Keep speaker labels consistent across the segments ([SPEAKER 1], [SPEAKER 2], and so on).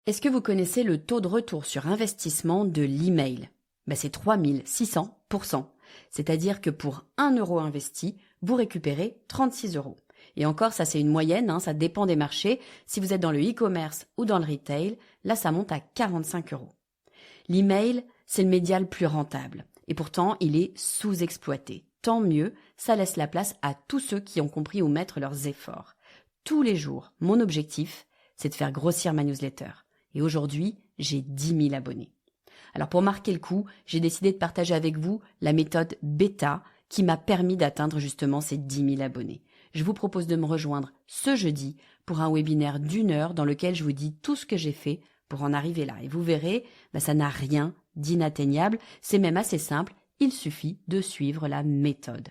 [SPEAKER 1] Est-ce que vous connaissez le taux de retour sur investissement de l'email ? C'est 3600%. C'est-à-dire que pour 1 euro investi, vous récupérez 36 euros. Et encore, ça c'est une moyenne, ça dépend des marchés. Si vous êtes dans le e-commerce ou dans le retail, là ça monte à 45 euros. L'email, c'est le média le plus rentable. Et pourtant, il est sous-exploité. Tant mieux, ça laisse la place à tous ceux qui ont compris où mettre leurs efforts. Tous les jours, mon objectif, c'est de faire grossir ma newsletter. Et aujourd'hui, j'ai 10 000 abonnés. Alors pour marquer le coup, j'ai décidé de partager avec vous la méthode bêta qui m'a permis d'atteindre justement ces 10 000 abonnés. Je vous propose de me rejoindre ce jeudi pour un webinaire d'1 heure dans lequel je vous dis tout ce que j'ai fait pour en arriver là. Et vous verrez, ça n'a rien d'inatteignable, c'est même assez simple, il suffit de suivre la méthode.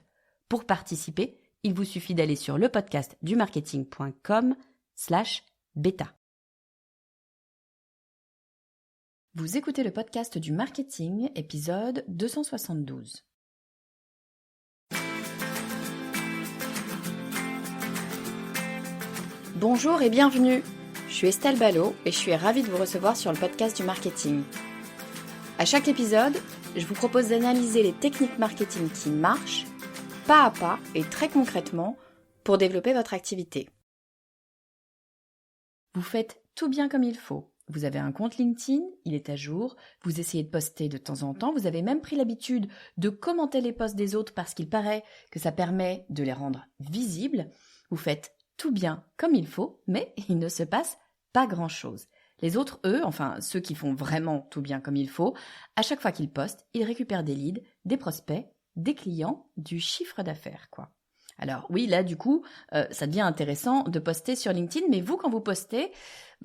[SPEAKER 1] Pour participer, il vous suffit d'aller sur le podcast du marketing.com/bêta. Vous écoutez le podcast du marketing, épisode 272. Bonjour et bienvenue. Je suis Estelle Ballot et je suis ravie de vous recevoir sur le podcast du marketing. À chaque épisode, je vous propose d'analyser les techniques marketing qui marchent, pas à pas et très concrètement, pour développer votre activité. Vous faites tout bien comme il faut. Vous avez un compte LinkedIn, il est à jour, vous essayez de poster de temps en temps, vous avez même pris l'habitude de commenter les posts des autres parce qu'il paraît que ça permet de les rendre visibles. Vous faites tout bien comme il faut, mais il ne se passe pas grand-chose. Les autres, eux, enfin ceux qui font vraiment tout bien comme il faut, à chaque fois qu'ils postent, ils récupèrent des leads, des prospects, des clients, du chiffre d'affaires, quoi. Alors oui, là du coup, ça devient intéressant de poster sur LinkedIn, mais vous, quand vous postez,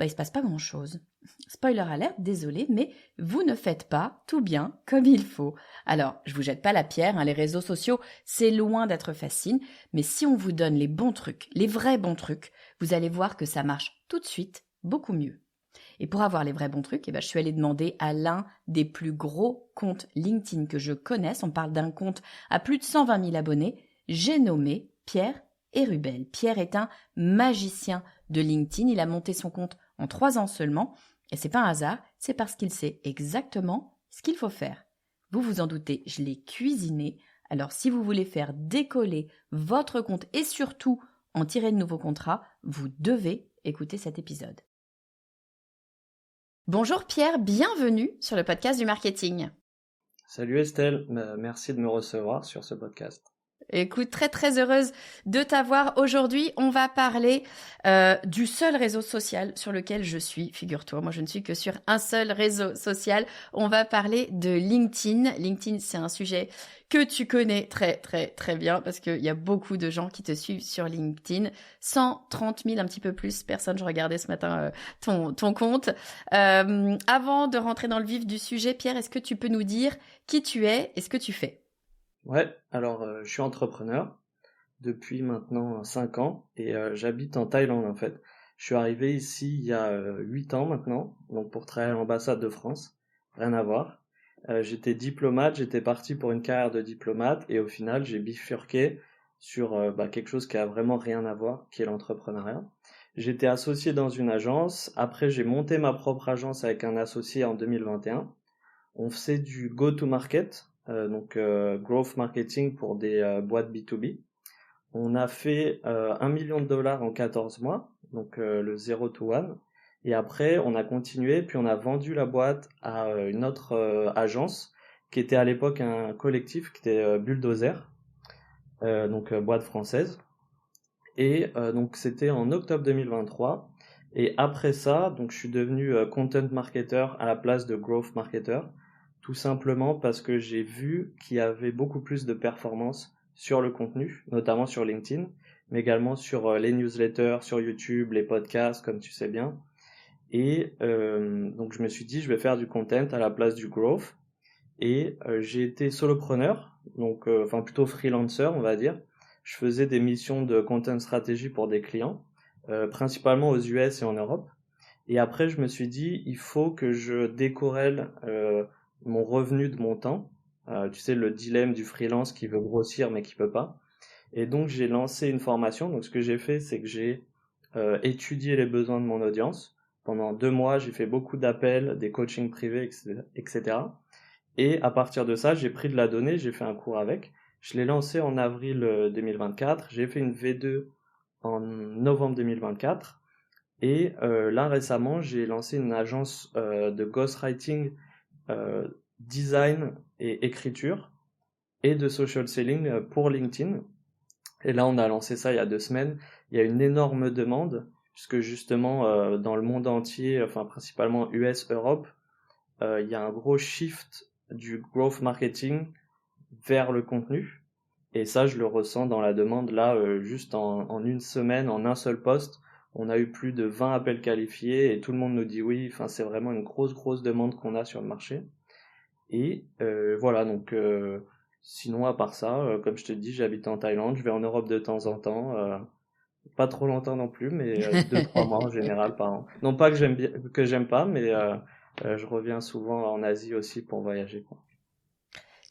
[SPEAKER 1] il se passe pas grand-chose. Spoiler alert, désolé, mais vous ne faites pas tout bien comme il faut. Alors, je vous jette pas la pierre, les réseaux sociaux, c'est loin d'être facile, mais si on vous donne les bons trucs, les vrais bons trucs, vous allez voir que ça marche tout de suite beaucoup mieux. Et pour avoir les vrais bons trucs, je suis allée demander à l'un des plus gros comptes LinkedIn que je connaisse, on parle d'un compte à plus de 120 000 abonnés, j'ai nommé Pierre Hérubel. Pierre est un magicien de LinkedIn. Il a monté son compte en 3 ans seulement. Et c'est pas un hasard, c'est parce qu'il sait exactement ce qu'il faut faire. Vous vous en doutez, je l'ai cuisiné. Alors si vous voulez faire décoller votre compte et surtout en tirer de nouveaux contrats, vous devez écouter cet épisode. Bonjour Pierre, bienvenue sur le podcast du marketing.
[SPEAKER 2] Salut Estelle, merci de me recevoir sur ce podcast.
[SPEAKER 1] Écoute, très très heureuse de t'avoir aujourd'hui. On va parler du seul réseau social sur lequel je suis, figure-toi. Moi, je ne suis que sur un seul réseau social. On va parler de LinkedIn. LinkedIn, c'est un sujet que tu connais très très très bien parce qu'il y a beaucoup de gens qui te suivent sur LinkedIn. 130 000, un petit peu plus personnes. Je regardais ce matin ton compte. Avant de rentrer dans le vif du sujet, Pierre, est-ce que tu peux nous dire qui tu es et ce que tu fais ?
[SPEAKER 2] Ouais, alors je suis entrepreneur depuis maintenant 5 ans et j'habite en Thaïlande en fait. Je suis arrivé ici il y a 8 ans maintenant, donc pour travailler à l'ambassade de France, rien à voir. J'étais diplomate, j'étais parti pour une carrière de diplomate et au final j'ai bifurqué sur quelque chose qui a vraiment rien à voir, qui est l'entrepreneuriat. J'étais associé dans une agence, après j'ai monté ma propre agence avec un associé en 2021. On faisait du go-to-market, growth marketing pour des boîtes B2B. On a fait 1 million de dollars en 14 mois, donc le 0 to 1. Et après, on a continué, puis on a vendu la boîte à une autre agence qui était à l'époque un collectif qui était Bulldozer, boîte française. Et donc c'était en octobre 2023. Et après ça, donc je suis devenu content marketer à la place de growth marketer, tout simplement parce que j'ai vu qu'il y avait beaucoup plus de performance sur le contenu, notamment sur LinkedIn, mais également sur les newsletters, sur YouTube, les podcasts, comme tu sais bien. Et donc je me suis dit, je vais faire du content à la place du growth. Et j'ai été solopreneur, plutôt freelancer, on va dire. Je faisais des missions de content stratégie pour des clients, principalement aux US et en Europe. Et après, je me suis dit, il faut que je décorrèle mon revenu de mon temps. Tu sais, le dilemme du freelance qui veut grossir mais qui peut pas. Et donc, j'ai lancé une formation. Donc, ce que j'ai fait, c'est que j'ai étudié les besoins de mon audience Pendant 2 mois, j'ai fait beaucoup d'appels, des coachings privés, etc. Et à partir de ça, j'ai pris de la donnée, j'ai fait un cours avec. Je l'ai lancé en avril 2024. J'ai fait une V2 en novembre 2024. Et là, récemment, j'ai lancé une agence de ghostwriting, design et écriture, et de social selling pour LinkedIn. Et là, on a lancé ça il y a 2 semaines. Il y a une énorme demande, puisque justement, dans le monde entier, enfin principalement US, Europe, il y a un gros shift du growth marketing vers le contenu. Et ça, je le ressens dans la demande. Là, juste en une semaine, en un seul post, on a eu plus de 20 appels qualifiés et tout le monde nous dit oui. Enfin, c'est vraiment une grosse demande qu'on a sur le marché. Et voilà, donc sinon, à part ça, comme je te dis, j'habite en Thaïlande, je vais en Europe de temps en temps. Pas trop longtemps non plus, mais 2-3 mois en général par an. Non pas que j'aime bien, que j'aime pas, mais je reviens souvent en Asie aussi pour voyager, quoi.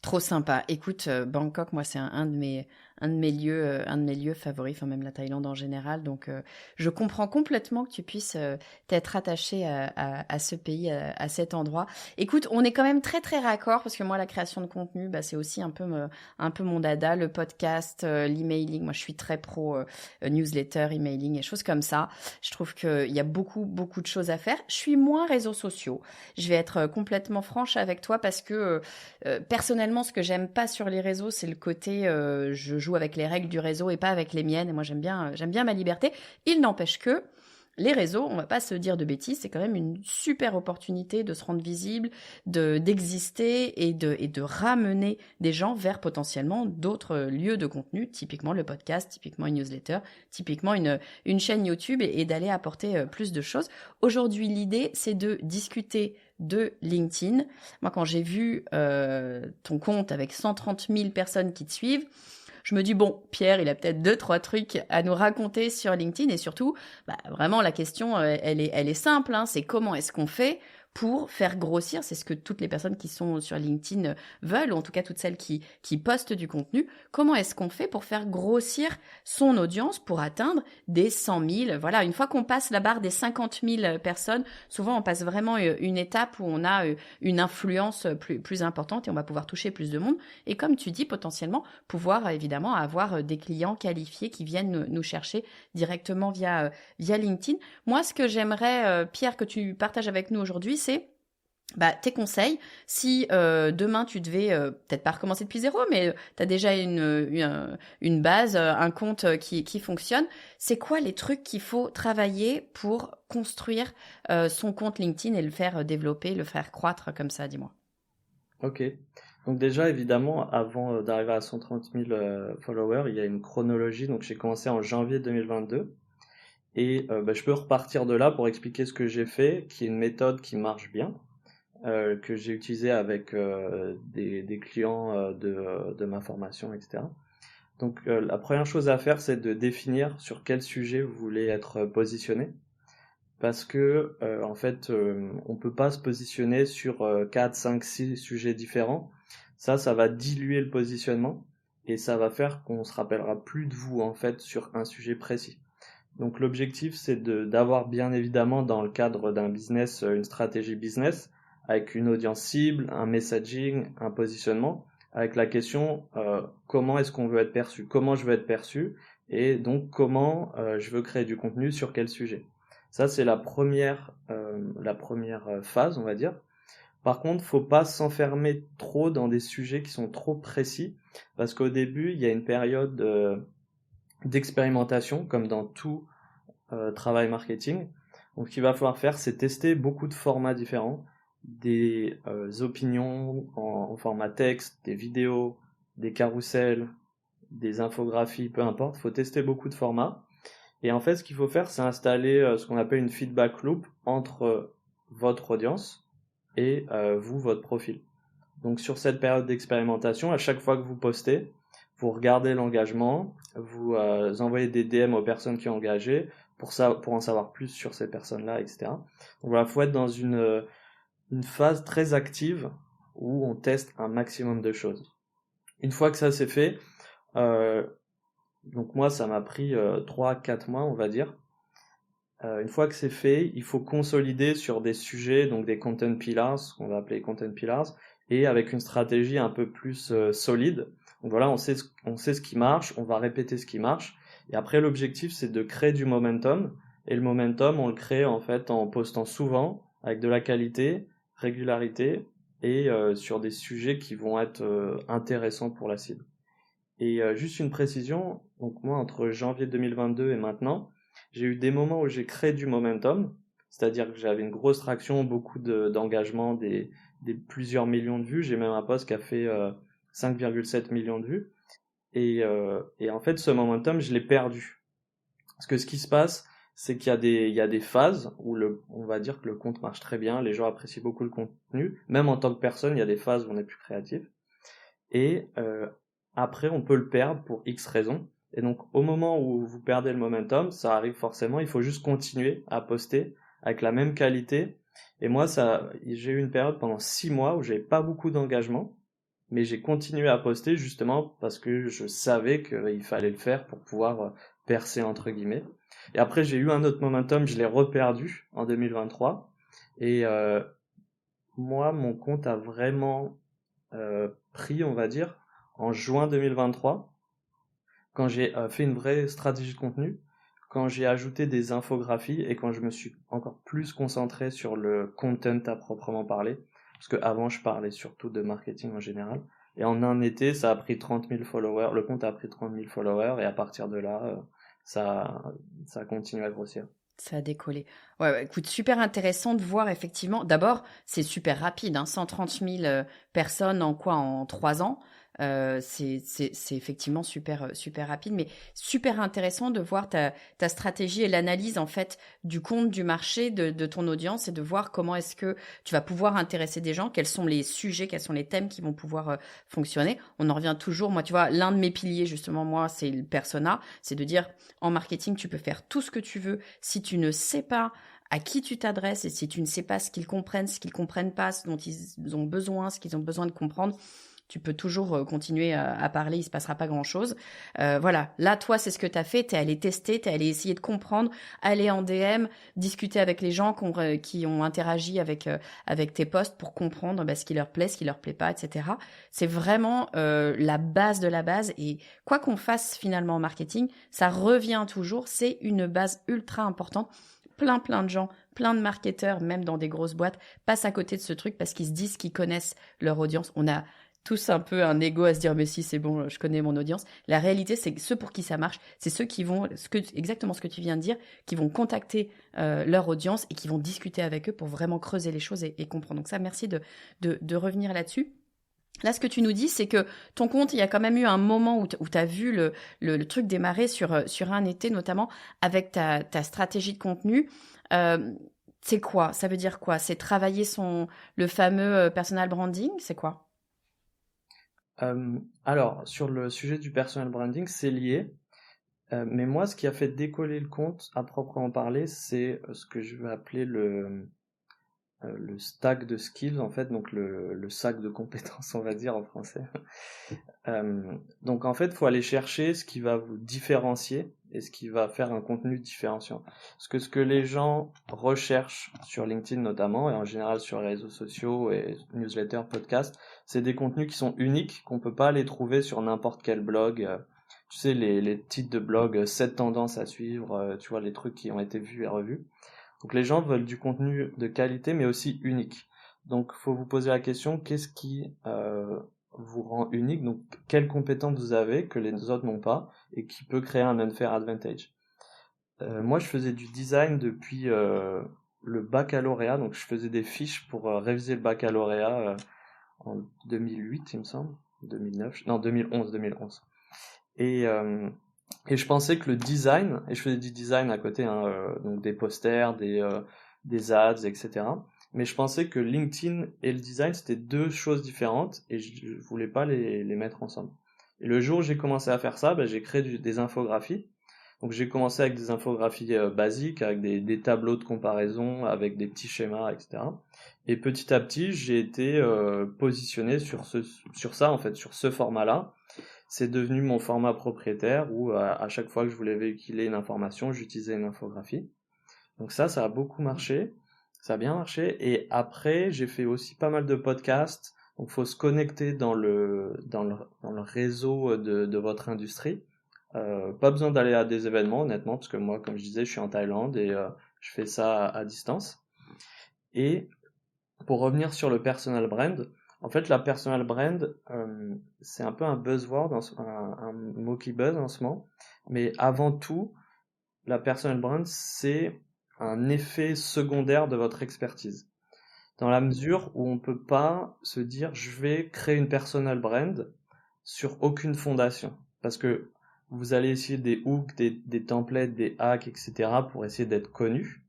[SPEAKER 1] Trop sympa. Écoute, Bangkok, moi, c'est un de mes lieux favoris, enfin même la Thaïlande en général. Donc, je comprends complètement que tu puisses t'être attaché à ce pays, à cet endroit. Écoute, on est quand même très raccord parce que moi, la création de contenu, bah, c'est aussi un peu mon dada, le podcast, l'emailing. Moi, je suis très pro newsletter, emailing et choses comme ça. Je trouve qu'il y a beaucoup de choses à faire. Je suis moins réseaux sociaux. Je vais être complètement franche avec toi parce que personnellement, ce que j'aime pas sur les réseaux, c'est le côté je joue avec les règles du réseau et pas avec les miennes. Et moi, j'aime bien ma liberté. Il n'empêche que les réseaux, on va pas se dire de bêtises, c'est quand même une super opportunité de se rendre visible, d'exister et de ramener des gens vers potentiellement d'autres lieux de contenu, typiquement le podcast, typiquement une newsletter, typiquement une chaîne YouTube et d'aller apporter plus de choses. Aujourd'hui, l'idée, c'est de discuter de LinkedIn. Moi, quand j'ai vu ton compte avec 130 000 personnes qui te suivent, je me dis, bon, Pierre, il a peut-être 2-3 trucs à nous raconter sur LinkedIn. Et surtout, bah, vraiment, la question, elle est simple. Hein, c'est comment est-ce qu'on fait pour faire grossir, c'est ce que toutes les personnes qui sont sur LinkedIn veulent, ou en tout cas toutes celles qui postent du contenu, comment est-ce qu'on fait pour faire grossir son audience pour atteindre des 100 000, voilà, une fois qu'on passe la barre des 50 000 personnes, souvent on passe vraiment une étape où on a une influence plus importante et on va pouvoir toucher plus de monde, et comme tu dis, potentiellement pouvoir évidemment avoir des clients qualifiés qui viennent nous chercher directement via LinkedIn. Moi, ce que j'aimerais, Pierre, que tu partages avec nous aujourd'hui, c'est bah, tes conseils. Si demain tu devais peut-être pas recommencer depuis zéro, mais tu as déjà une base, un compte qui fonctionne, c'est quoi les trucs qu'il faut travailler pour construire son compte LinkedIn et le faire développer, le faire croître comme ça, dis-moi.
[SPEAKER 2] Ok. Donc déjà, évidemment, avant d'arriver à 130 000 followers, il y a une chronologie. Donc j'ai commencé en janvier 2022. Et bah, je peux repartir de là pour expliquer ce que j'ai fait, qui est une méthode qui marche bien, que j'ai utilisée avec des clients de ma formation, etc. Donc la première chose à faire, c'est de définir sur quel sujet vous voulez être positionné. Parce que en fait, on peut pas se positionner sur 4, 5, 6 sujets différents. Ça va diluer le positionnement et ça va faire qu'on se rappellera plus de vous en fait sur un sujet précis. Donc l'objectif, c'est d'avoir bien évidemment dans le cadre d'un business une stratégie business avec une audience cible, un messaging, un positionnement, avec la question comment est-ce qu'on veut être perçu, comment je veux être perçu, et donc comment je veux créer du contenu sur quel sujet. Ça, c'est la première phase, on va dire. Par contre, faut pas s'enfermer trop dans des sujets qui sont trop précis, parce qu'au début, il y a une période d'expérimentation, comme dans tout travail marketing. Donc, ce qu'il va falloir faire, c'est tester beaucoup de formats différents, des opinions en format texte, des vidéos, des carousels, des infographies, peu importe. Il faut tester beaucoup de formats. Et en fait, ce qu'il faut faire, c'est installer ce qu'on appelle une feedback loop entre votre audience et vous, votre profil. Donc, sur cette période d'expérimentation, à chaque fois que vous postez, vous regardez l'engagement, vous envoyez des DM aux personnes qui ont engagé pour en savoir plus sur ces personnes-là, etc. Donc voilà, faut être dans une phase très active où on teste un maximum de choses. Une fois que ça c'est fait, donc moi ça m'a pris 3-4 mois, on va dire. Une fois que c'est fait, il faut consolider sur des sujets, donc des content pillars, ce qu'on va appeler content pillars, et avec une stratégie un peu plus solide. Donc voilà, on sait ce qui marche, on va répéter ce qui marche, et après l'objectif c'est de créer du momentum, et le momentum on le crée en fait en postant souvent, avec de la qualité, régularité, et sur des sujets qui vont être intéressants pour la cible. Et juste une précision, donc moi entre janvier 2022 et maintenant, j'ai eu des moments où j'ai créé du momentum, c'est-à-dire que j'avais une grosse traction, beaucoup d'engagement, des plusieurs millions de vues. J'ai même un post qui a fait 5,7 millions de vues. Et en fait, ce momentum, je l'ai perdu. Parce que ce qui se passe, c'est qu'il y a des phases où on va dire que le compte marche très bien, les gens apprécient beaucoup le contenu. Même en tant que personne, il y a des phases où on est plus créatif. Et après, on peut le perdre pour X raisons. Et donc, au moment où vous perdez le momentum, ça arrive forcément, il faut juste continuer à poster avec la même qualité. Et moi, j'ai eu une période pendant 6 mois où j'avais pas beaucoup d'engagement, mais j'ai continué à poster justement parce que je savais qu'il fallait le faire pour pouvoir percer entre guillemets. Et après, j'ai eu un autre momentum, je l'ai reperdu en 2023. Et moi, mon compte a vraiment pris, on va dire, en juin 2023, quand j'ai fait une vraie stratégie de contenu, quand j'ai ajouté des infographies et quand je me suis encore plus concentré sur le content à proprement parler, parce qu'avant je parlais surtout de marketing en général, et en un été ça a pris 30 000 followers, le compte a pris 30 000 followers, et à partir de là, ça, ça a continué à grossir.
[SPEAKER 1] Ça a décollé. Ouais, ouais, écoute, super intéressant de voir effectivement. D'abord, c'est super rapide, hein, 130 000 personnes en quoi? En 3 ans. C'est effectivement super rapide, mais super intéressant de voir ta stratégie et l'analyse en fait du compte, du marché, de ton audience et de voir comment est-ce que tu vas pouvoir intéresser des gens, quels sont les sujets, quels sont les thèmes qui vont pouvoir fonctionner. On en revient toujours. Moi, tu vois, l'un de mes piliers justement, moi, c'est le persona, c'est de dire en marketing, tu peux faire tout ce que tu veux. Si tu ne sais pas à qui tu t'adresses et si tu ne sais pas ce qu'ils comprennent pas, ce dont ils ont besoin, ce qu'ils ont besoin de comprendre, tu peux toujours continuer à parler, il se passera pas grand-chose. Voilà, là, toi, c'est ce que tu as fait, tu es allé tester, tu es allé essayer de comprendre, aller en DM, discuter avec les gens qui ont interagi avec tes posts pour comprendre ce qui leur plaît, ce qui leur plaît pas, etc. C'est vraiment la base de la base et quoi qu'on fasse finalement en marketing, ça revient toujours, c'est une base ultra importante. Plein de gens, plein de marketeurs, même dans des grosses boîtes, passent à côté de ce truc parce qu'ils se disent qu'ils connaissent leur audience. On a tous un peu un ego à se dire mais si c'est bon, je connais mon audience. La réalité, c'est que ceux pour qui ça marche, c'est ceux qui vont, exactement ce que tu viens de dire, qui vont contacter leur audience et qui vont discuter avec eux pour vraiment creuser les choses et comprendre. Donc ça, merci de revenir là-dessus. Là, ce que tu nous dis, c'est que ton compte, il y a quand même eu un moment où tu as vu le truc démarrer sur un été, notamment avec ta stratégie de contenu. C'est quoi? Ça veut dire quoi? C'est travailler le fameux personal branding? C'est quoi?
[SPEAKER 2] Alors, sur le sujet du personal branding, c'est lié. Mais moi, ce qui a fait décoller le compte, à proprement parler, c'est ce que je vais appeler le stack de skills, en fait, donc le sac de compétences, on va dire en français. Donc en fait, il faut aller chercher ce qui va vous différencier et ce qui va faire un contenu différenciant. Parce que ce que les gens recherchent sur LinkedIn notamment, et en général sur les réseaux sociaux et newsletters, podcasts, c'est des contenus qui sont uniques, qu'on peut pas les trouver sur n'importe quel blog. Tu sais, les titres de blog, 7 tendances à suivre, tu vois, les trucs qui ont été vus et revus. Donc les gens veulent du contenu de qualité, mais aussi unique. Donc faut vous poser la question, qu'est-ce qui vous rend unique? Donc quelles compétences vous avez que les autres n'ont pas et qui peut créer un unfair advantage? Moi je faisais du design depuis le baccalauréat, donc je faisais des fiches pour réviser le baccalauréat en 2008 il me semble, 2009, non 2011. Et je pensais que le design, et je faisais du design à côté, hein, donc des posters, des ads, etc. Mais je pensais que LinkedIn et le design, c'était deux choses différentes, et je voulais pas les mettre ensemble. Et le jour où j'ai commencé à faire ça, j'ai créé des infographies. Donc j'ai commencé avec des infographies basiques, avec des tableaux de comparaison, avec des petits schémas, etc. Et petit à petit, j'ai été positionné sur ça, en fait, sur ce format-là. C'est devenu mon format propriétaire où à chaque fois que je voulais véhiculer une information, j'utilisais une infographie. Donc ça a beaucoup marché, ça a bien marché. Et après, j'ai fait aussi pas mal de podcasts. Donc faut se connecter dans le réseau de votre industrie. Pas besoin d'aller à des événements, honnêtement, parce que moi, comme je disais, je suis en Thaïlande et je fais ça à distance. Et pour revenir sur le personal brand, en fait, la personal brand, c'est un peu un buzzword, un mot qui buzz en ce moment. Mais avant tout, la personal brand, c'est un effet secondaire de votre expertise. Dans la mesure où on peut pas se dire, je vais créer une personal brand sur aucune fondation. Parce que vous allez essayer des hooks, des templates, des hacks, etc. pour essayer d'être connu.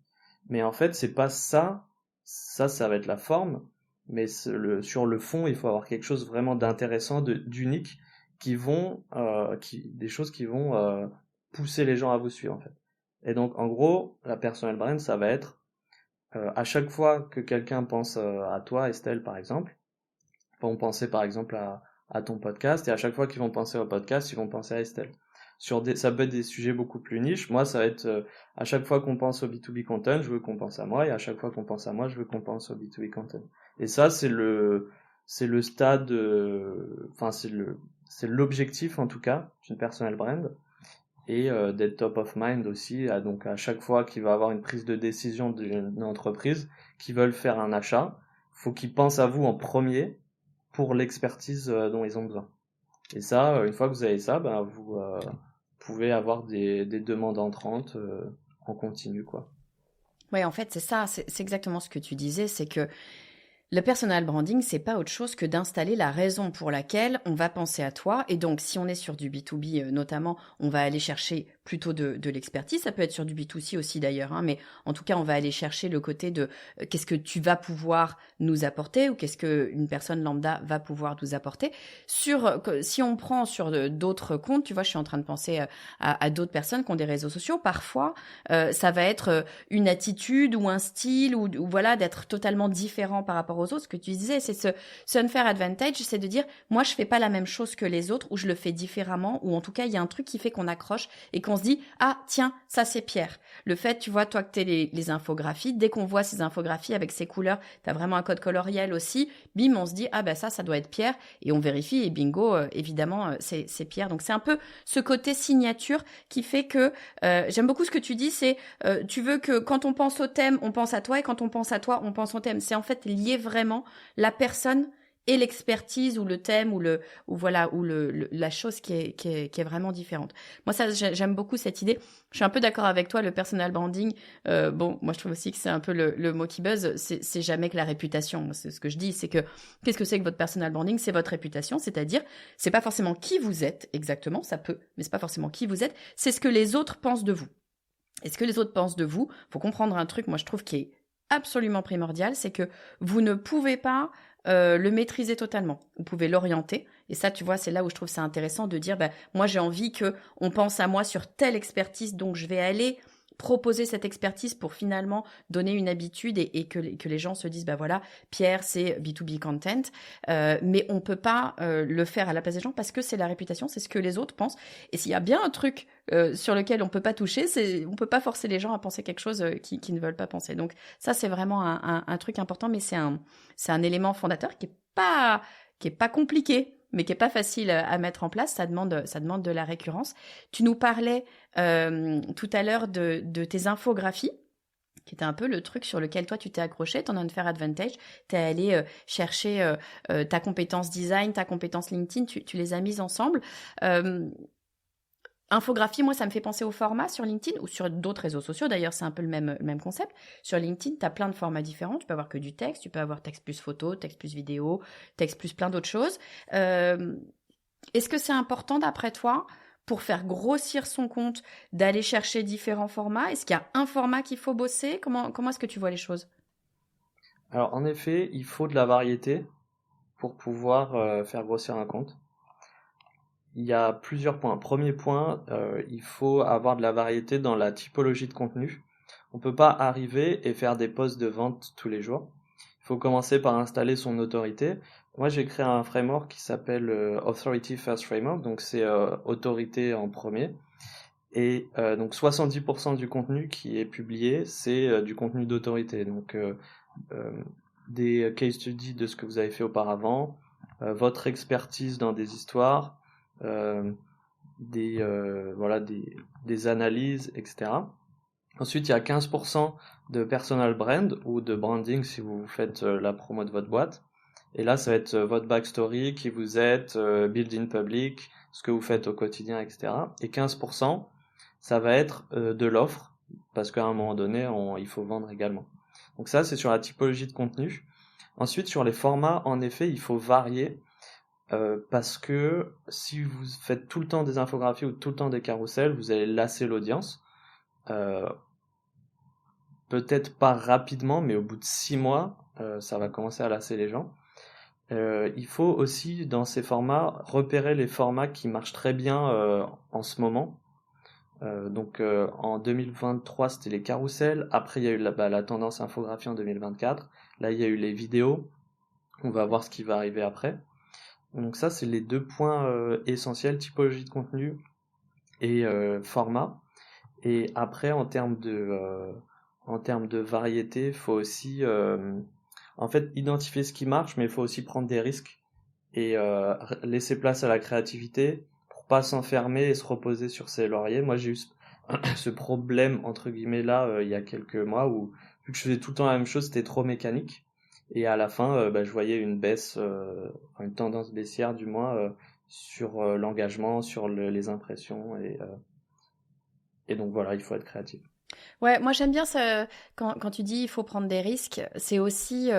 [SPEAKER 2] Mais en fait, c'est pas ça. Ça va être la forme. Mais sur le fond, il faut avoir quelque chose vraiment d'intéressant, d'unique, des choses qui vont pousser les gens à vous suivre, en fait. Et donc, en gros, la personal brand, ça va être à chaque fois que quelqu'un pense à toi, Estelle, par exemple, vont penser par exemple à ton podcast, et à chaque fois qu'ils vont penser au podcast, ils vont penser à Estelle. Ça peut être des sujets beaucoup plus niches. Moi, ça va être à chaque fois qu'on pense au B2B content, je veux qu'on pense à moi, et à chaque fois qu'on pense à moi, je veux qu'on pense au B2B content. Et ça, c'est le stade, enfin, c'est l'objectif en tout cas d'une personal brand, et d'être top of mind aussi. Donc à chaque fois qu'il va avoir une prise de décision d'une entreprise qui veulent faire un achat, faut qu'ils pensent à vous en premier pour l'expertise dont ils ont besoin. Et ça, une fois que vous avez ça, ben, vous pouvez avoir des demandes entrantes en continu, quoi.
[SPEAKER 1] Ouais, en fait, c'est ça, c'est exactement ce que tu disais, c'est que le personal branding, c'est pas autre chose que d'installer la raison pour laquelle on va penser à toi. Et donc, si on est sur du B2B notamment, on va aller chercher plutôt de l'expertise. Ça peut être sur du B2C aussi d'ailleurs, hein, mais en tout cas, on va aller chercher le côté de qu'est-ce que tu vas pouvoir nous apporter ou qu'est-ce qu'une personne lambda va pouvoir nous apporter. Si on prend sur d'autres comptes, tu vois, je suis en train de penser à d'autres personnes qui ont des réseaux sociaux. Parfois, ça va être une attitude ou un style ou voilà, d'être totalement différent par rapport aux autres. Ce que tu disais, c'est ce unfair advantage, c'est de dire, moi, je fais pas la même chose que les autres ou je le fais différemment ou en tout cas, il y a un truc qui fait qu'on accroche et qu'on se dit, ah, tiens, ça, c'est Pierre. Le fait, tu vois, toi, que t'es les infographies, dès qu'on voit ces infographies avec ces couleurs, t'as vraiment un code coloriel aussi, bim, on se dit, ah, ben ça doit être Pierre et on vérifie et bingo, évidemment, c'est Pierre. Donc, c'est un peu ce côté signature qui fait que, j'aime beaucoup ce que tu dis, c'est, tu veux que quand on pense au thème, on pense à toi et quand on pense à toi, on pense au thème. C'est en fait lier vraiment la personne et l'expertise ou le thème ou la chose qui est vraiment différente. Moi ça j'aime beaucoup cette idée. Je suis un peu d'accord avec toi, le personal branding. Bon, moi je trouve aussi que c'est un peu le mot qui buzz. C'est jamais que la réputation. C'est ce que je dis, c'est que qu'est-ce que c'est que votre personal branding? C'est votre réputation, c'est-à-dire c'est pas forcément qui vous êtes exactement, ça peut, mais c'est pas forcément qui vous êtes. C'est ce que les autres pensent de vous. Et ce que les autres pensent de vous, faut comprendre un truc, moi je trouve qui est absolument primordial, c'est que vous ne pouvez pas le maîtriser totalement. Vous pouvez l'orienter. Et ça, tu vois, c'est là où je trouve ça intéressant de dire, bah, moi j'ai envie que on pense à moi sur telle expertise, donc je vais aller proposer cette expertise pour finalement donner une habitude et que les gens se disent, bah voilà, Pierre, c'est B2B content, mais on peut pas le faire à la place des gens parce que c'est la réputation, c'est ce que les autres pensent. Et s'il y a bien un truc sur lequel on peut pas toucher, on peut pas forcer les gens à penser quelque chose qui ne veulent pas penser. Donc ça, c'est vraiment un truc important, mais c'est un élément fondateur qui est pas compliqué, mais qui est pas facile à mettre en place. Ça demande de la récurrence. Tu nous parlais tout à l'heure de tes infographies, qui était un peu le truc sur lequel toi tu t'es accroché, ton unfair advantage. Tu es allé chercher ta compétence design, ta compétence LinkedIn, tu les as mises ensemble. Infographie, moi, ça me fait penser au format sur LinkedIn ou sur d'autres réseaux sociaux. D'ailleurs, c'est un peu le même concept. Sur LinkedIn, tu as plein de formats différents. Tu peux avoir que du texte, tu peux avoir texte plus photo, texte plus vidéo, texte plus plein d'autres choses. Est-ce que c'est important, d'après toi, pour faire grossir son compte, d'aller chercher différents formats? Est-ce qu'il y a un format qu'il faut bosser? Comment est-ce que tu vois les choses?
[SPEAKER 2] Alors en effet, il faut de la variété pour pouvoir faire grossir un compte. Il y a plusieurs points. Premier point, il faut avoir de la variété dans la typologie de contenu. On peut pas arriver et faire des posts de vente tous les jours. Il faut commencer par installer son autorité. Moi, j'ai créé un framework qui s'appelle Authority First Framework, donc c'est autorité en premier. Et donc 70% du contenu qui est publié, c'est du contenu d'autorité. Donc des case studies de ce que vous avez fait auparavant, votre expertise dans des histoires, euh, des analyses, etc. Ensuite, il y a 15% de personal brand ou de branding si vous faites la promo de votre boîte. Et là, ça va être votre backstory, qui vous êtes, build in public, ce que vous faites au quotidien, etc. Et 15%, ça va être de l'offre, parce qu'à un moment donné, il faut vendre également. Donc ça, c'est sur la typologie de contenu. Ensuite, sur les formats, en effet, il faut varier, parce que si vous faites tout le temps des infographies ou tout le temps des carousels, vous allez lasser l'audience. Peut-être pas rapidement, mais au bout de 6 mois, ça va commencer à lasser les gens. Il faut aussi, dans ces formats, repérer les formats qui marchent très bien en ce moment. Donc en 2023, c'était les carousels. Après, il y a eu la tendance infographie en 2024. Là, il y a eu les vidéos. On va voir ce qui va arriver après. Donc ça, c'est les deux points essentiels, typologie de contenu et format. Et après, en termes de variété, il faut aussi en fait identifier ce qui marche, mais il faut aussi prendre des risques et laisser place à la créativité pour pas s'enfermer et se reposer sur ses lauriers. Moi, j'ai eu ce problème entre guillemets là il y a quelques mois où vu que je faisais tout le temps la même chose, c'était trop mécanique et à la fin je voyais une baisse, une tendance baissière du moins sur l'engagement, sur les impressions et donc voilà, il faut être créatif.
[SPEAKER 1] Ouais, moi j'aime bien ça, quand tu dis il faut prendre des risques, c'est aussi,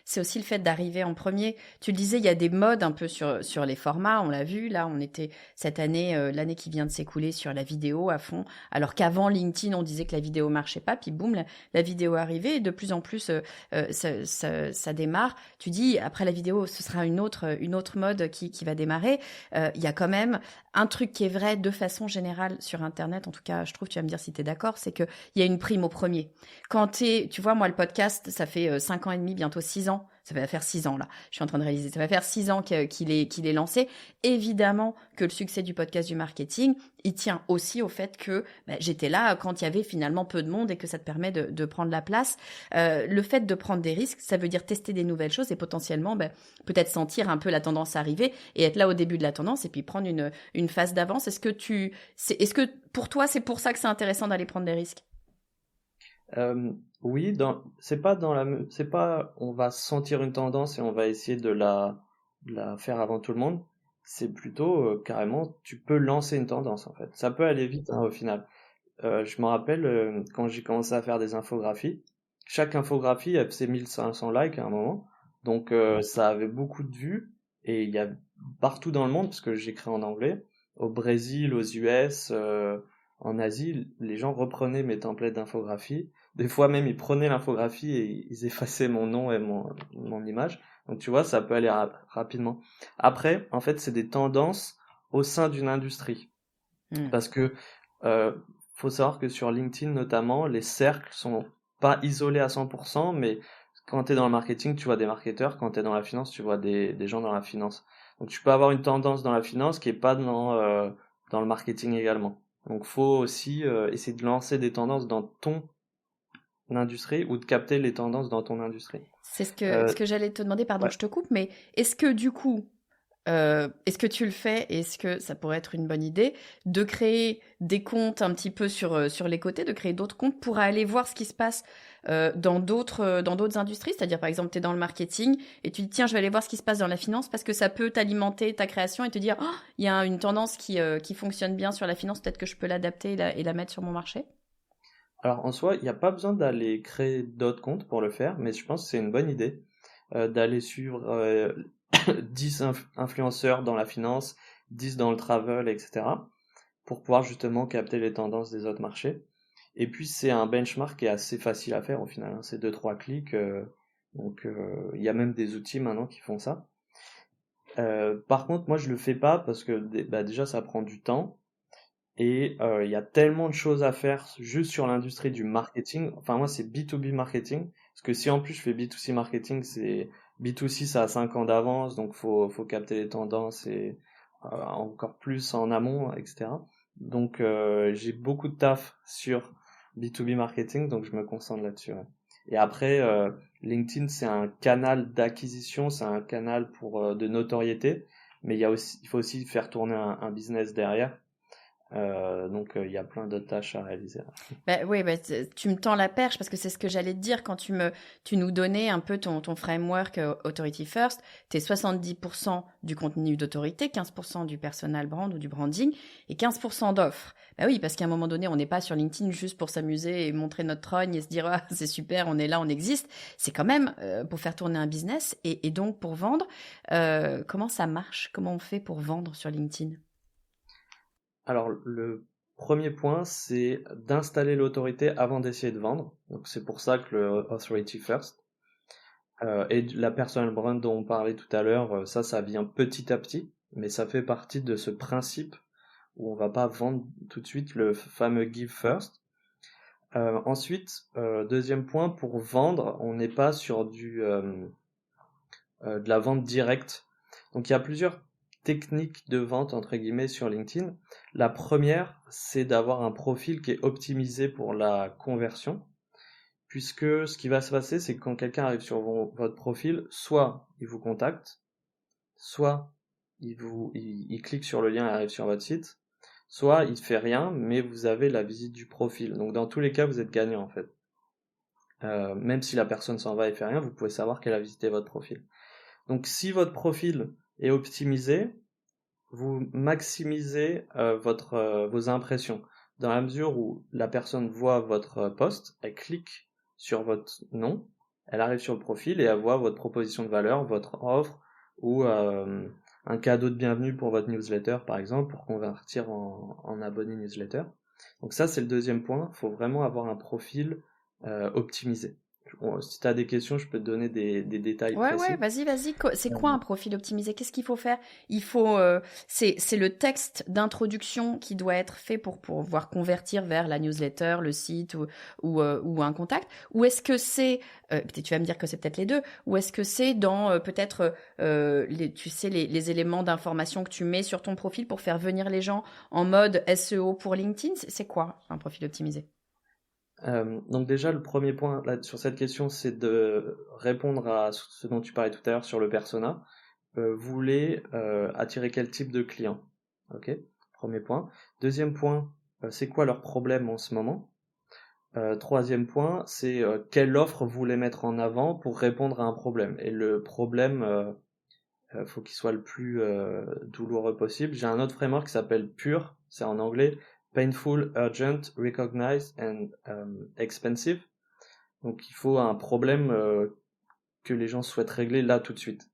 [SPEAKER 1] c'est aussi le fait d'arriver en premier. Tu le disais, il y a des modes un peu sur les formats, on l'a vu, là on était cette année, l'année qui vient de s'écouler sur la vidéo à fond, alors qu'avant LinkedIn on disait que la vidéo marchait pas, puis boum, la vidéo est arrivée et de plus en plus ça démarre. Tu dis après la vidéo ce sera une autre mode qui va démarrer. Il y a quand même un truc qui est vrai de façon générale sur Internet, en tout cas je trouve, tu vas me dire si tu es d'accord, c'est qu'il y a une prime au premier. Tu vois, moi, le podcast, ça fait 5 ans et demi, bientôt 6 ans. Ça va faire 6 ans, là. Je suis en train de réaliser. Ça va faire 6 ans qu'il est lancé. Évidemment que le succès du podcast du marketing, il tient aussi au fait que j'étais là quand il y avait finalement peu de monde et que ça te permet de prendre la place. Le fait de prendre des risques, ça veut dire tester des nouvelles choses et potentiellement peut-être sentir un peu la tendance arriver et être là au début de la tendance et puis prendre une phase d'avance. Est-ce que pour toi, c'est pour ça que c'est intéressant d'aller prendre des risques?
[SPEAKER 2] Oui, c'est pas, on va sentir une tendance et on va essayer de la faire avant tout le monde. C'est plutôt carrément, tu peux lancer une tendance en fait. Ça peut aller vite hein, au final. Je me rappelle quand j'ai commencé à faire des infographies. Chaque infographie elle faisait 1500 likes à un moment, donc ça avait beaucoup de vues et il y a partout dans le monde parce que j'écris en anglais, au Brésil, aux US, en Asie, les gens reprenaient mes templates d'infographie. Des fois même, ils prenaient l'infographie et ils effaçaient mon nom et mon image. Donc tu vois, ça peut aller rapidement. Après, en fait, c'est des tendances au sein d'une industrie. Parce que euh, faut savoir que sur LinkedIn notamment, les cercles sont pas isolés à 100%, mais quand tu es dans le marketing, tu vois des marketeurs, quand tu es dans la finance, tu vois des gens dans la finance. Donc tu peux avoir une tendance dans la finance qui est pas dans le marketing également. Donc faut aussi essayer de lancer des tendances dans ton industrie ou de capter les tendances dans ton industrie.
[SPEAKER 1] C'est
[SPEAKER 2] Euh,
[SPEAKER 1] ce que j'allais te demander, pardon,
[SPEAKER 2] ouais.
[SPEAKER 1] je te coupe, mais est-ce que du coup, est-ce que tu le fais et est-ce que ça pourrait être une bonne idée de créer des comptes un petit peu sur les côtés, de créer d'autres comptes pour aller voir ce qui se passe dans d'autres industries? C'est-à-dire, par exemple, tu es dans le marketing et tu dis, tiens, je vais aller voir ce qui se passe dans la finance parce que ça peut t'alimenter ta création et te dire, oh, il y a une tendance qui fonctionne bien sur la finance, peut-être que je peux l'adapter et la mettre sur mon marché.
[SPEAKER 2] Alors en soi, il n'y a pas besoin d'aller créer d'autres comptes pour le faire, mais je pense que c'est une bonne idée d'aller suivre 10 influenceurs dans la finance, 10 dans le travel, etc. pour pouvoir justement capter les tendances des autres marchés. Et puis c'est un benchmark qui est assez facile à faire au final, hein. C'est 2-3 clics, donc il y a même des outils maintenant qui font ça. Par contre, moi je le fais pas parce que déjà ça prend du temps. Et il y a tellement de choses à faire juste sur l'industrie du marketing. Enfin, moi, c'est B2B marketing. Parce que si en plus je fais B2C marketing, c'est B2C, ça a 5 ans d'avance, donc faut capter les tendances et encore plus en amont, etc. Donc j'ai beaucoup de taf sur B2B marketing, donc je me concentre là-dessus. Ouais. Et après, LinkedIn, c'est un canal d'acquisition, c'est un canal pour de notoriété, mais il faut aussi faire tourner un business derrière. Donc il y a plein de tâches à réaliser.
[SPEAKER 1] Oui, tu me tends la perche parce que c'est ce que j'allais te dire quand tu nous donnais un peu ton framework Authority First. T'es 70% du contenu d'autorité, 15% du personal brand ou du branding et 15% d'offres. Bah oui, parce qu'à un moment donné, on n'est pas sur LinkedIn juste pour s'amuser et montrer notre trogne et se dire ah, c'est super, on est là, on existe. C'est quand même pour faire tourner un business et donc pour vendre. Comment ça marche? Comment on fait pour vendre sur LinkedIn?
[SPEAKER 2] Alors, le premier point, c'est d'installer l'autorité avant d'essayer de vendre. Donc, c'est pour ça que le Authority First. Et la personal brand dont on parlait tout à l'heure, ça vient petit à petit, mais ça fait partie de ce principe où on va pas vendre tout de suite, le fameux give first. Ensuite, deuxième point, pour vendre, on n'est pas sur de la vente directe. Donc il y a plusieurs techniques de vente entre guillemets sur LinkedIn. La première, c'est d'avoir un profil qui est optimisé pour la conversion, puisque ce qui va se passer, c'est que quand quelqu'un arrive sur votre profil, soit il vous contacte, soit il clique sur le lien et arrive sur votre site, soit il fait rien, mais vous avez la visite du profil. Donc dans tous les cas, vous êtes gagnant en fait. Même si la personne s'en va et fait rien, vous pouvez savoir qu'elle a visité votre profil. Donc si votre profil est optimisé, vous maximisez vos impressions. Dans la mesure où la personne voit votre post, elle clique sur votre nom, elle arrive sur le profil et elle voit votre proposition de valeur, votre offre ou un cadeau de bienvenue pour votre newsletter par exemple, pour convertir en abonné newsletter. Donc ça c'est le deuxième point, il faut vraiment avoir un profil optimisé. Bon, si tu as des questions, je peux te donner des détails
[SPEAKER 1] Ouais,
[SPEAKER 2] précis.
[SPEAKER 1] vas-y. C'est quoi un profil optimisé? Qu'est-ce qu'il faut faire? Il faut, c'est le texte d'introduction qui doit être fait pour pouvoir convertir vers la newsletter, le site ou un contact. Ou est-ce que c'est, peut-être tu vas me dire que c'est peut-être les deux. Ou est-ce que c'est dans peut-être tu sais les éléments d'information que tu mets sur ton profil pour faire venir les gens en mode SEO pour LinkedIn? C'est quoi un profil optimisé?
[SPEAKER 2] Donc déjà, le premier point là, sur cette question, c'est de répondre à ce dont tu parlais tout à l'heure sur le persona. Vous voulez attirer quel type de client? Ok, premier point. Deuxième point, c'est quoi leur problème en ce moment? Troisième point, c'est quelle offre vous voulez mettre en avant pour répondre à un problème. Et le problème, faut qu'il soit le plus douloureux possible. J'ai un autre framework qui s'appelle PURE, c'est en anglais, Painful, Urgent, Recognized and Expensive. Donc il faut un problème que les gens souhaitent régler là tout de suite.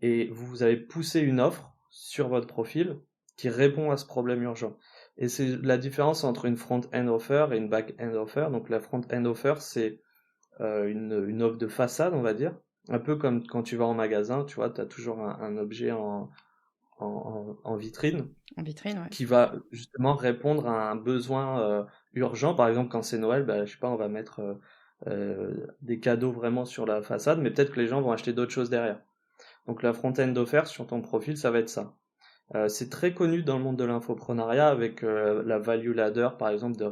[SPEAKER 2] Et vous avez poussé une offre sur votre profil qui répond à ce problème urgent. Et c'est la différence entre une front-end offer et une back-end offer. Donc la front-end offer, c'est une offre de façade, on va dire. Un peu comme quand tu vas en magasin, tu vois, tu as toujours un objet en vitrine
[SPEAKER 1] En vitrine, ouais.
[SPEAKER 2] qui va justement répondre à un besoin urgent. Par exemple, quand c'est Noël, bah, je sais pas, on va mettre des cadeaux vraiment sur la façade, mais peut-être que les gens vont acheter d'autres choses derrière. Donc la front-end offert sur ton profil, ça va être ça. C'est très connu dans le monde de l'infoprenariat avec la value ladder, par exemple, de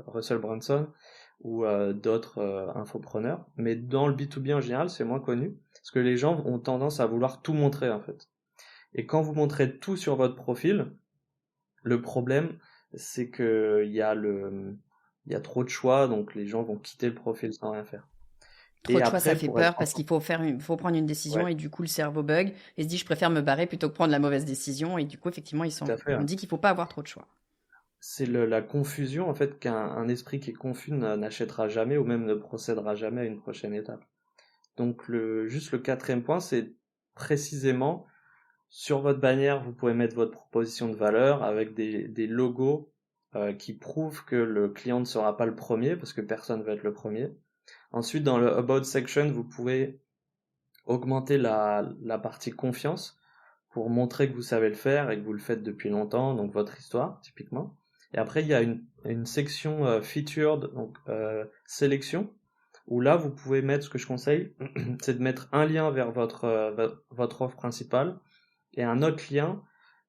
[SPEAKER 2] Russell Brunson ou d'autres infopreneurs. Mais dans le B2B en général, c'est moins connu parce que les gens ont tendance à vouloir tout montrer en fait. Et quand vous montrez tout sur votre profil, le problème, c'est que il y a trop de choix, donc les gens vont quitter le profil sans rien faire.
[SPEAKER 1] Trop
[SPEAKER 2] Et
[SPEAKER 1] de choix, ça
[SPEAKER 2] après,
[SPEAKER 1] fait
[SPEAKER 2] pour être
[SPEAKER 1] peur parce qu'il faut prendre une décision
[SPEAKER 2] ouais,
[SPEAKER 1] et du coup le cerveau bug et se dit je préfère me barrer plutôt que prendre la mauvaise décision et du coup effectivement ils
[SPEAKER 2] tout
[SPEAKER 1] s'en
[SPEAKER 2] à
[SPEAKER 1] vont.
[SPEAKER 2] fait,
[SPEAKER 1] On
[SPEAKER 2] hein.
[SPEAKER 1] dit qu'il faut pas avoir trop de choix.
[SPEAKER 2] C'est la confusion en fait qu'un esprit qui est confus n'achètera jamais ou même ne procédera jamais à une prochaine étape. Donc juste le quatrième point, c'est précisément sur votre bannière, vous pouvez mettre votre proposition de valeur avec des logos qui prouvent que le client ne sera pas le premier parce que personne ne va être le premier. Ensuite, dans le About section, vous pouvez augmenter la partie confiance pour montrer que vous savez le faire et que vous le faites depuis longtemps, donc votre histoire, typiquement. Et après, il y a une section featured, donc sélection, où là, vous pouvez mettre, ce que je conseille, c'est de mettre un lien vers votre offre principale et un autre lien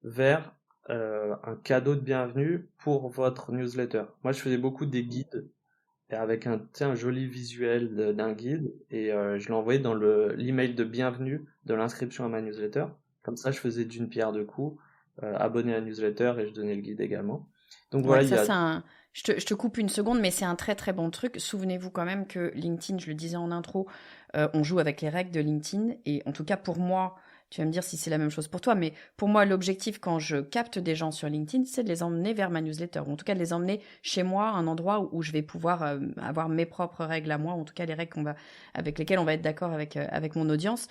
[SPEAKER 2] vers un cadeau de bienvenue pour votre newsletter. Moi, je faisais beaucoup des guides et avec un joli visuel d'un guide et je l'envoyais dans l'email de bienvenue de l'inscription à ma newsletter. Comme ça, je faisais d'une pierre deux coups, abonner à la newsletter et je donnais le guide également. Donc
[SPEAKER 1] Ouais,
[SPEAKER 2] voilà, il y
[SPEAKER 1] ça
[SPEAKER 2] a
[SPEAKER 1] c'est un. Je te coupe une seconde, mais c'est un très très bon truc. Souvenez-vous quand même que LinkedIn, je le disais en intro, on joue avec les règles de LinkedIn. Et en tout cas pour moi, tu vas me dire si c'est la même chose pour toi, mais pour moi, l'objectif quand je capte des gens sur LinkedIn, c'est de les emmener vers ma newsletter, ou en tout cas de les emmener chez moi, un endroit où je vais pouvoir avoir mes propres règles à moi, ou en tout cas les règles avec lesquelles on va être d'accord avec mon audience.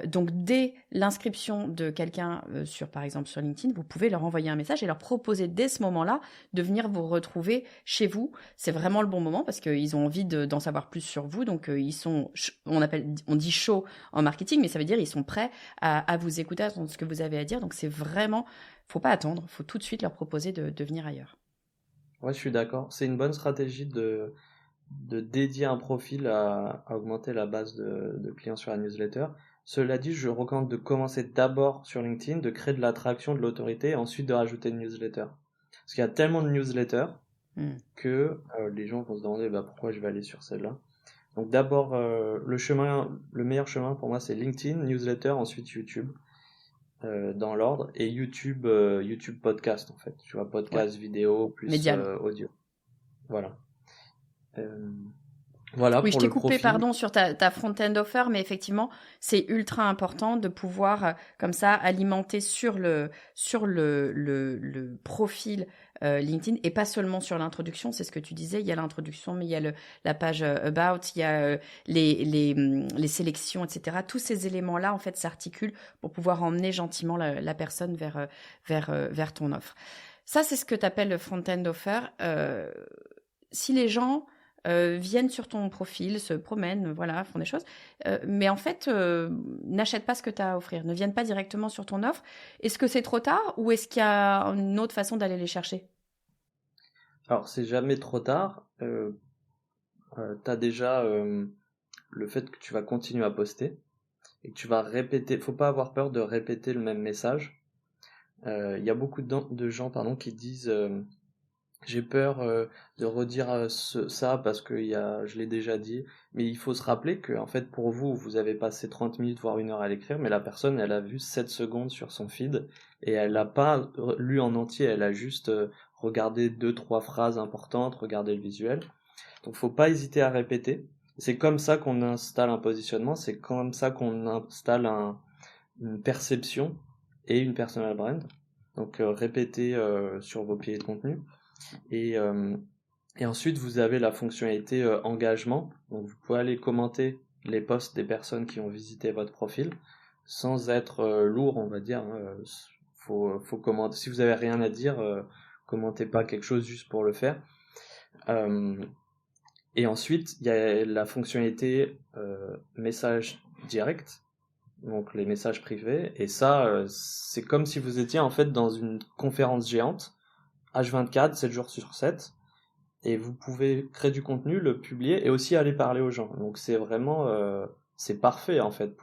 [SPEAKER 1] Donc dès l'inscription de quelqu'un par exemple sur LinkedIn, vous pouvez leur envoyer un message et leur proposer dès ce moment-là de venir vous retrouver chez vous. C'est vraiment le bon moment parce qu'ils ont envie d'en savoir plus sur vous. Donc, ils sont, on dit chaud en marketing, mais ça veut dire ils sont prêts à vous écouter, à entendre ce que vous avez à dire. Donc, c'est vraiment, faut pas attendre, faut tout de suite leur proposer de venir ailleurs.
[SPEAKER 2] Ouais, je suis d'accord. C'est une bonne stratégie de dédier un profil à augmenter la base de clients sur la newsletter. Cela dit, je recommande de commencer d'abord sur LinkedIn, de créer de l'attraction, de l'autorité, et ensuite de rajouter une newsletter. Parce qu'il y a tellement de newsletters que les gens vont se demander pourquoi je vais aller sur celle-là. Donc d'abord, le meilleur chemin pour moi, c'est LinkedIn, newsletter, ensuite YouTube, dans l'ordre, et YouTube podcast en fait. Tu vois, podcast, vidéo, plus
[SPEAKER 1] Médiane.
[SPEAKER 2] audio. Voilà. Voilà
[SPEAKER 1] Oui, je
[SPEAKER 2] pour
[SPEAKER 1] t'ai
[SPEAKER 2] le
[SPEAKER 1] coupé,
[SPEAKER 2] profil.
[SPEAKER 1] pardon, sur ta front-end offer, mais effectivement, c'est ultra important de pouvoir, comme ça, alimenter sur le profil LinkedIn et pas seulement sur l'introduction. C'est ce que tu disais. Il y a l'introduction, mais il y a la page About, il y a les sélections, etc. Tous ces éléments-là, en fait, s'articulent pour pouvoir emmener gentiment la personne vers ton offre. Ça, c'est ce que tu appelles le front-end offer. Si les gens viennent sur ton profil, se promènent, voilà, font des choses, mais en fait, n'achètent pas ce que tu as à offrir, ne viennent pas directement sur ton offre. Est-ce que c'est trop tard ou est-ce qu'il y a une autre façon d'aller les chercher?
[SPEAKER 2] Alors, c'est jamais trop tard. T'as déjà le fait que tu vas continuer à poster et que tu vas répéter. Faut pas avoir peur de répéter le même message. Il y a beaucoup de gens qui disent j'ai peur de redire ça parce que je l'ai déjà dit. Mais il faut se rappeler que en fait pour vous, vous avez passé 30 minutes voire une heure à l'écrire, mais la personne elle a vu 7 secondes sur son feed et elle l'a pas lu en entier, elle a juste regardé 2-3 phrases importantes, regardé le visuel. Donc faut pas hésiter à répéter. C'est comme ça qu'on installe un positionnement, c'est comme ça qu'on installe une perception et une personal brand. Donc répétez sur vos piliers de contenu. Et, euh, et ensuite vous avez la fonctionnalité engagement. Donc vous pouvez aller commenter les posts des personnes qui ont visité votre profil sans être lourd, on va dire. Faut commenter. Si vous avez rien à dire, commentez pas quelque chose juste pour le faire. Et ensuite, il y a la fonctionnalité message direct, donc les messages privés. Et ça, c'est comme si vous étiez en fait dans une conférence géante, H24, 7 jours sur 7, et vous pouvez créer du contenu, le publier et aussi aller parler aux gens. Donc c'est vraiment, c'est parfait en fait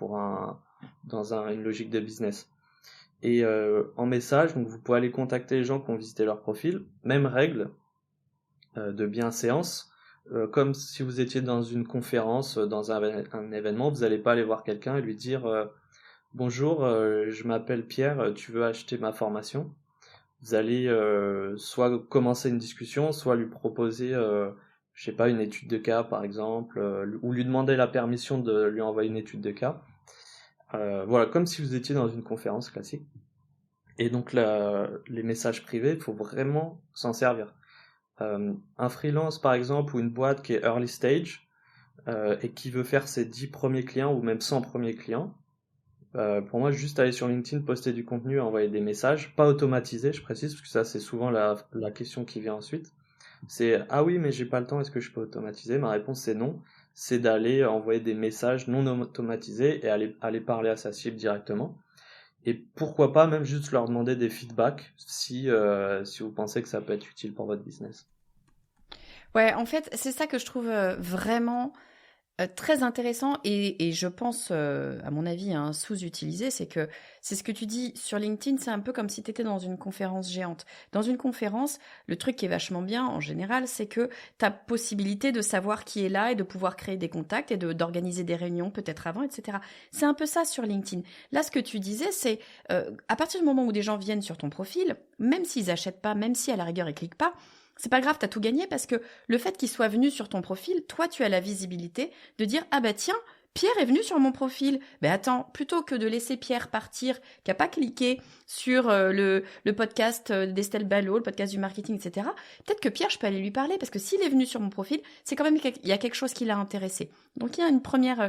[SPEAKER 2] dans une logique de business. Et en message, donc vous pouvez aller contacter les gens qui ont visité leur profil. Même règle de bienséance. Comme si vous étiez dans une conférence, dans un événement, vous n'allez pas aller voir quelqu'un et lui dire bonjour, je m'appelle Pierre, tu veux acheter ma formation. Vous allez soit commencer une discussion, soit lui proposer, je sais pas, une étude de cas par exemple, ou lui demander la permission de lui envoyer une étude de cas. Voilà, comme si vous étiez dans une conférence classique. Et donc les messages privés, il faut vraiment s'en servir. Un freelance par exemple ou une boîte qui est early stage et qui veut faire ses 10 premiers clients ou même 100 premiers clients, pour moi juste aller sur LinkedIn, poster du contenu, envoyer des messages, pas automatisé, je précise, parce que ça c'est souvent la question qui vient ensuite. C'est ah oui mais j'ai pas le temps, est-ce que je peux automatiser? Ma réponse c'est non, c'est d'aller envoyer des messages non automatisés et aller parler à sa cible directement. Et pourquoi pas même juste leur demander des feedbacks si vous pensez que ça peut être utile pour votre business.
[SPEAKER 1] Ouais, en fait, c'est ça que je trouve vraiment Très intéressant et je pense, à mon avis, hein, sous-utilisé, c'est ce que tu dis sur LinkedIn, c'est un peu comme si tu étais dans une conférence géante. Dans une conférence, le truc qui est vachement bien en général, c'est que tu as possibilité de savoir qui est là et de pouvoir créer des contacts et d'organiser des réunions peut-être avant, etc. C'est un peu ça sur LinkedIn. Là, ce que tu disais, c'est à partir du moment où des gens viennent sur ton profil, même s'ils achètent pas, même si à la rigueur ils cliquent pas, c'est pas grave, t'as tout gagné parce que le fait qu'il soit venu sur ton profil, toi, tu as la visibilité de dire ah bah tiens, Pierre est venu sur mon profil. Mais attends, plutôt que de laisser Pierre partir, qui a pas cliqué sur le podcast d'Estelle Ballot, le podcast du marketing, etc. Peut-être que Pierre, je peux aller lui parler parce que s'il est venu sur mon profil, c'est quand même il y a quelque chose qui l'a intéressé. Donc il y a une première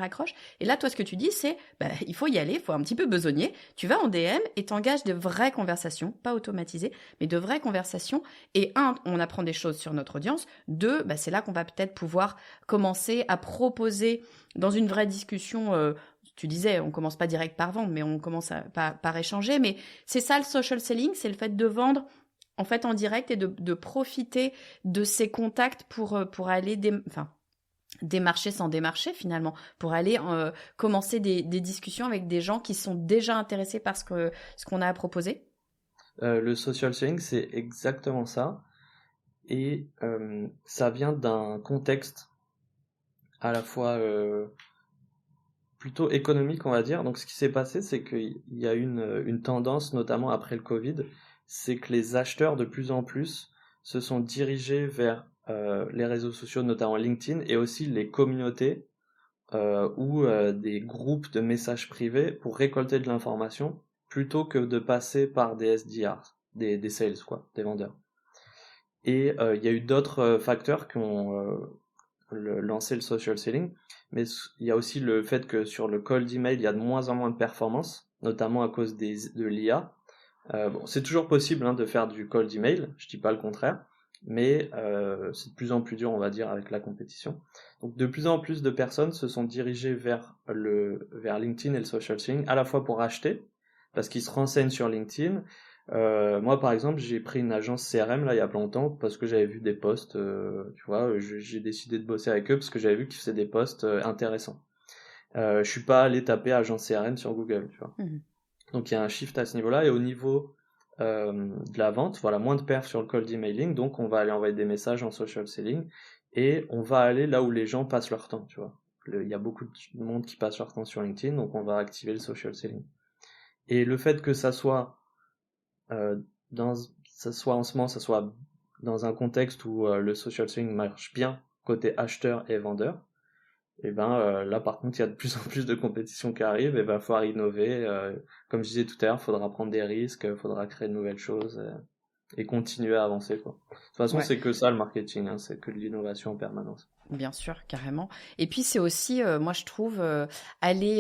[SPEAKER 1] accroche. Et là, toi, ce que tu dis, c'est bah, il faut y aller, il faut un petit peu besogner. Tu vas en DM et t'engages de vraies conversations, pas automatisées, mais de vraies conversations. Et on apprend des choses sur notre audience. Deux, bah, c'est là qu'on va peut-être pouvoir commencer à proposer dans une vraie discussion, tu disais, on commence pas direct par vendre, mais on commence par échanger. Mais c'est ça le social selling, c'est le fait de vendre en fait en direct et de profiter de ces contacts pour aller démarcher sans démarcher finalement, pour aller commencer des discussions avec des gens qui sont déjà intéressés par ce qu'on a à proposer.
[SPEAKER 2] Le social selling, c'est exactement ça. Et ça vient d'un contexte à la fois plutôt économique, on va dire. Donc ce qui s'est passé, c'est qu'il y a une tendance, notamment après le Covid, c'est que les acheteurs de plus en plus se sont dirigés vers les réseaux sociaux, notamment LinkedIn, et aussi les communautés ou des groupes de messages privés pour récolter de l'information, plutôt que de passer par des SDR, des sales, quoi, des vendeurs. Et il y a eu d'autres facteurs qui ont lancé le social selling, mais il y a aussi le fait que sur le cold email, il y a de moins en moins de performance, notamment à cause de l'IA. Bon, c'est toujours possible de faire du cold email, je dis pas le contraire, mais c'est de plus en plus dur, on va dire, avec la compétition. Donc de plus en plus de personnes se sont dirigées vers LinkedIn et le social selling, à la fois pour acheter, parce qu'ils se renseignent sur LinkedIn. Moi, par exemple, j'ai pris une agence CRM là il y a pas longtemps parce que j'avais vu des posts, tu vois, j'ai décidé de bosser avec eux parce que j'avais vu qu'ils faisaient des posts intéressants. Je suis pas allé taper agence CRM sur Google, tu vois.
[SPEAKER 1] Mmh.
[SPEAKER 2] Donc il y a un shift à ce niveau-là et au niveau de la vente, voilà, moins de perf sur le cold emailing, donc on va aller envoyer des messages en social selling et on va aller là où les gens passent leur temps, tu vois. Il y a beaucoup de monde qui passe leur temps sur LinkedIn, donc on va activer le social selling. Et le fait que ça soit en ce moment, ça soit dans un contexte où le social selling marche bien côté acheteur et vendeur, et ben là par contre il y a de plus en plus de compétition qui arrive, et ben falloir innover. Comme je disais tout à l'heure, faudra prendre des risques, faudra créer de nouvelles choses et continuer à avancer, quoi. De toute façon,
[SPEAKER 1] Ouais.
[SPEAKER 2] c'est que ça le marketing, c'est que de l'innovation en permanence.
[SPEAKER 1] Bien sûr, carrément. Et puis c'est aussi, moi je trouve, aller,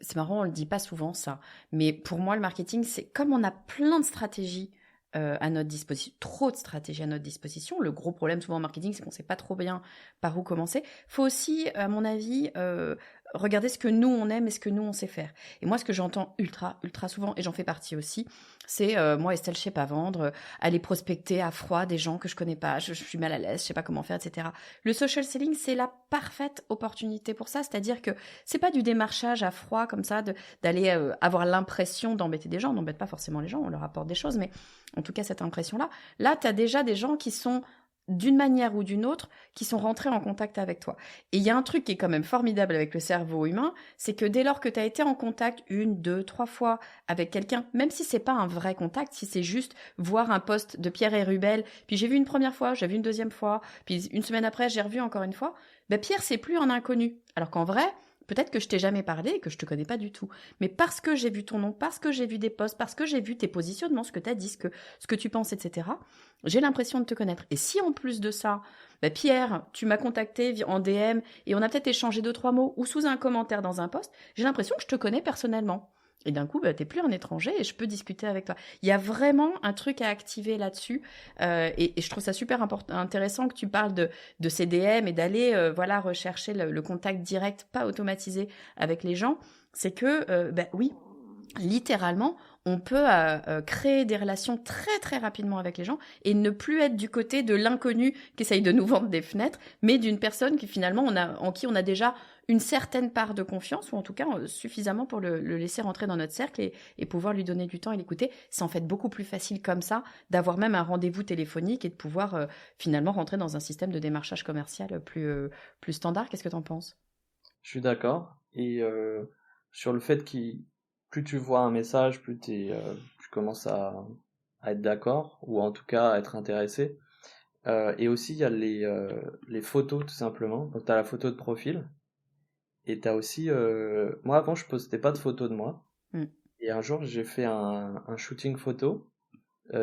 [SPEAKER 1] c'est marrant, on le dit pas souvent ça, mais pour moi le marketing, c'est comme on a plein de stratégies à notre disposition, trop de stratégies à notre disposition. Le gros problème souvent en marketing, c'est qu'on sait pas trop bien par où commencer. Faut aussi, à mon avis, regarder ce que nous on aime et ce que nous on sait faire. Et moi, ce que j'entends ultra souvent, et j'en fais partie aussi, c'est moi Estelle, je sais pas vendre, aller prospecter à froid des gens que je connais pas, je suis mal à l'aise, je sais pas comment faire, etc. Le social selling, c'est la parfaite opportunité pour ça, c'est-à-dire que c'est pas du démarchage à froid comme ça, d'aller avoir l'impression d'embêter des gens. On n'embête pas forcément les gens, on leur apporte des choses, mais en tout cas cette impression-là. Là, tu as déjà des gens qui sont d'une manière ou d'une autre, qui sont rentrés en contact avec toi. Et il y a un truc qui est quand même formidable avec le cerveau humain, c'est que dès lors que tu as été en contact 1, 2, 3 fois avec quelqu'un, même si c'est pas un vrai contact, si c'est juste voir un post de Pierre et Rubel, puis j'ai vu une première fois, j'ai vu une deuxième fois, puis une semaine après j'ai revu encore une fois, ben Pierre c'est plus un inconnu. Alors qu'en vrai, peut-être que je t'ai jamais parlé et que je te connais pas du tout. Mais parce que j'ai vu ton nom, parce que j'ai vu des posts, parce que j'ai vu tes positionnements, ce que tu as dit, ce que tu penses, etc., j'ai l'impression de te connaître. Et si en plus de ça, bah Pierre, tu m'as contacté en DM et on a peut-être échangé 2-3 mots ou sous un commentaire dans un post, j'ai l'impression que je te connais personnellement. Et d'un coup, bah, t'es plus un étranger et je peux discuter avec toi. Il y a vraiment un truc à activer là-dessus. Et je trouve ça super intéressant que tu parles de ces DM et d'aller voilà, rechercher le contact direct, pas automatisé avec les gens. C'est que, bah, oui, littéralement, on peut créer des relations très très rapidement avec les gens et ne plus être du côté de l'inconnu qui essaye de nous vendre des fenêtres, mais d'une personne qui finalement en qui on a déjà une certaine part de confiance, ou en tout cas suffisamment pour le laisser rentrer dans notre cercle et pouvoir lui donner du temps et l'écouter. C'est en fait beaucoup plus facile comme ça d'avoir même un rendez-vous téléphonique et de pouvoir finalement rentrer dans un système de démarchage commercial plus standard. Qu'est-ce que tu en penses?
[SPEAKER 2] Je suis d'accord. Et sur le fait que plus tu vois un message, plus tu commences à être d'accord, ou en tout cas à être intéressé. Et aussi, il y a les photos, tout simplement. Donc, tu as la photo de profil. Et tu as aussi... moi, avant, je postais pas de photos de moi.
[SPEAKER 1] Mm.
[SPEAKER 2] Et un jour, j'ai fait un shooting photo.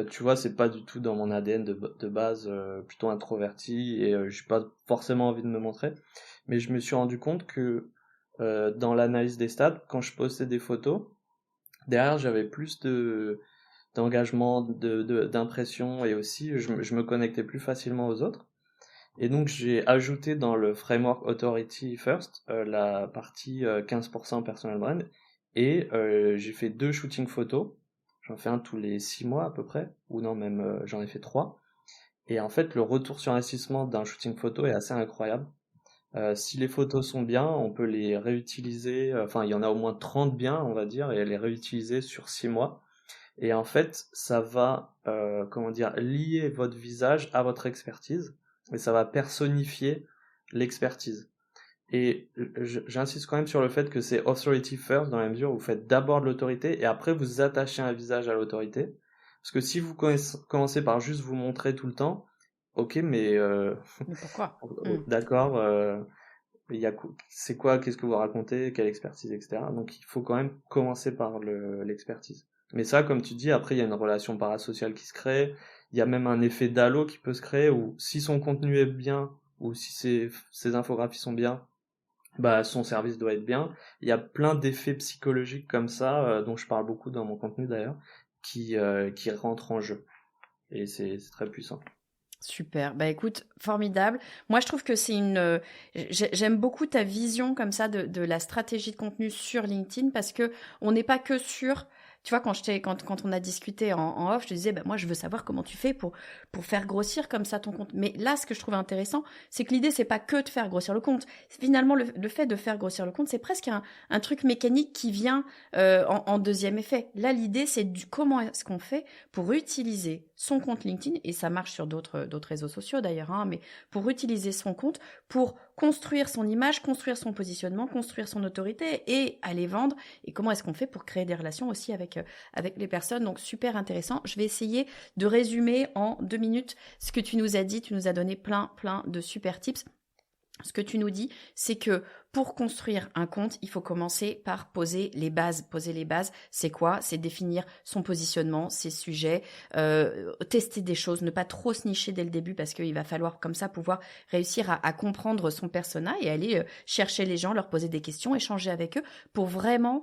[SPEAKER 2] Tu vois, c'est pas du tout dans mon ADN de base, plutôt introverti. Et j'ai pas forcément envie de me montrer. Mais je me suis rendu compte que dans l'analyse des stats, quand je postais des photos, derrière, j'avais plus d'engagement, d'impression, et aussi je me connectais plus facilement aux autres. Et donc j'ai ajouté dans le framework Authority First la partie 15% personal brand, et j'ai fait 2 shootings photos. J'en fais un tous les 6 mois à peu près, ou non, même j'en ai fait 3. Et en fait, le retour sur investissement d'un shooting photo est assez incroyable. Si les photos sont bien, on peut les réutiliser, enfin il y en a au moins 30 bien, on va dire, et les réutiliser sur 6 mois. Et en fait, ça va, comment dire, lier votre visage à votre expertise, et ça va personnifier l'expertise. Et j'insiste quand même sur le fait que c'est authority first, dans la mesure où vous faites d'abord de l'autorité, et après vous attachez un visage à l'autorité. Parce que si vous commencez par juste vous montrer tout le temps, ok, mais
[SPEAKER 1] Mais pourquoi?
[SPEAKER 2] d'accord, c'est quoi, qu'est-ce que vous racontez, quelle expertise, etc. Donc il faut quand même commencer par l'expertise. Mais ça, comme tu dis, après il y a une relation parasociale qui se crée, il y a même un effet d'halo qui peut se créer, où si son contenu est bien, ou si ses infographies sont bien, bah son service doit être bien. Il y a plein d'effets psychologiques comme ça, dont je parle beaucoup dans mon contenu d'ailleurs, qui rentrent en jeu. Et c'est très puissant.
[SPEAKER 1] Super. Bah écoute, formidable. Moi, je trouve que j'aime beaucoup ta vision comme ça de la stratégie de contenu sur LinkedIn, parce que on n'est pas que sur. Tu vois, quand on a discuté en off, je te disais, bah, moi, je veux savoir comment tu fais pour faire grossir comme ça ton compte. Mais là, ce que je trouve intéressant, c'est que l'idée, c'est pas que de faire grossir le compte. Finalement, le fait de faire grossir le compte, c'est presque un truc mécanique qui vient en deuxième effet. Là, l'idée, c'est comment est-ce qu'on fait pour utiliser son compte LinkedIn, et ça marche sur d'autres réseaux sociaux d'ailleurs, hein, mais pour utiliser son compte, pour construire son image, construire son positionnement, construire son autorité et aller vendre. Et comment est-ce qu'on fait pour créer des relations aussi avec les personnes. Donc super intéressant. Je vais essayer de résumer en 2 minutes ce que tu nous as dit. Tu nous as donné plein de super tips. Ce que tu nous dis, c'est que pour construire un compte, il faut commencer par poser les bases. Poser les bases, c'est quoi? C'est définir son positionnement, ses sujets, tester des choses, ne pas trop se nicher dès le début, parce qu'il va falloir comme ça pouvoir réussir à comprendre son persona et aller chercher les gens, leur poser des questions, échanger avec eux pour vraiment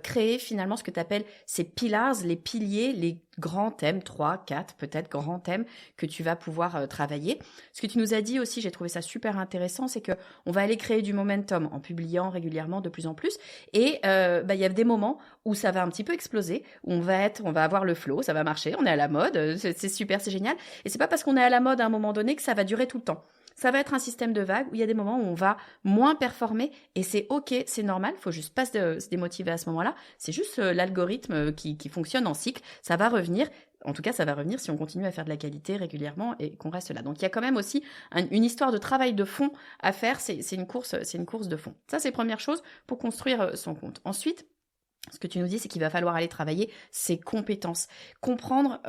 [SPEAKER 1] créer finalement ce que tu appelles ces pillars, les piliers, les grands thèmes, 3, 4 peut-être grands thèmes que tu vas pouvoir travailler. Ce que tu nous as dit aussi, j'ai trouvé ça super intéressant, c'est que on va aller créer du momentum en publiant régulièrement de plus en plus. Et y a des moments où ça va un petit peu exploser, où on va avoir le flow, ça va marcher, on est à la mode, c'est super, c'est génial. Et c'est pas parce qu'on est à la mode à un moment donné que ça va durer tout le temps. Ça va être un système de vagues où il y a des moments où on va moins performer, et c'est ok, c'est normal, faut juste pas se démotiver à ce moment-là. C'est juste l'algorithme qui fonctionne en cycle, ça va revenir. En tout cas, ça va revenir si on continue à faire de la qualité régulièrement et qu'on reste là. Donc, il y a quand même aussi une histoire de travail de fond à faire. C'est une course de fond. Ça, c'est première chose pour construire son compte. Ensuite, ce que tu nous dis, c'est qu'il va falloir aller travailler ses compétences, comprendre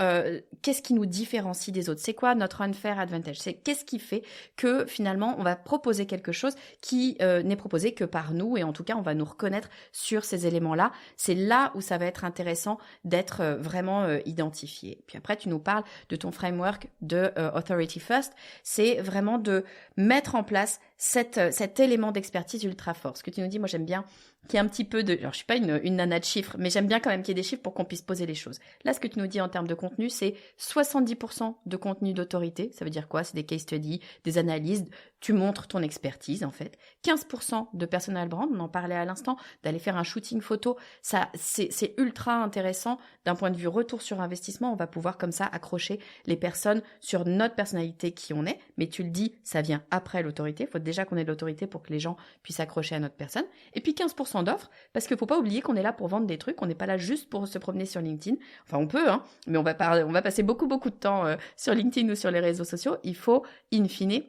[SPEAKER 1] qu'est-ce qui nous différencie des autres, c'est quoi notre unfair advantage, c'est qu'est-ce qui fait que finalement on va proposer quelque chose qui n'est proposé que par nous, et en tout cas on va nous reconnaître sur ces éléments-là. C'est là où ça va être intéressant d'être vraiment identifié. Puis après tu nous parles de ton framework de Authority First, c'est vraiment de mettre en place cet élément d'expertise ultra fort. Ce que tu nous dis, moi j'aime bien qu'il y ait un petit peu de... Alors je suis pas une nana de chiffres, mais j'aime bien quand même qu'il y ait des chiffres pour qu'on puisse poser les choses. Là, ce que tu nous dis en termes de contenu, c'est 70% de contenu d'autorité. Ça veut dire quoi? C'est des case studies, des analyses. tu montres ton expertise en fait. 15% de personal brand, on en parlait à l'instant, d'aller faire un shooting photo, ça c'est ultra intéressant d'un point de vue retour sur investissement. On va pouvoir comme ça accrocher les personnes sur notre personnalité qui on est, mais tu le dis, ça vient après l'autorité. Il faut déjà qu'on ait de l'autorité pour que les gens puissent accrocher à notre personne. Et puis 15% d'offres, parce qu'il faut pas oublier qu'on est là pour vendre des trucs, on n'est pas là juste pour se promener sur LinkedIn. Enfin, on peut, hein, mais on va passer beaucoup de temps sur LinkedIn ou sur les réseaux sociaux. Il faut, in fine,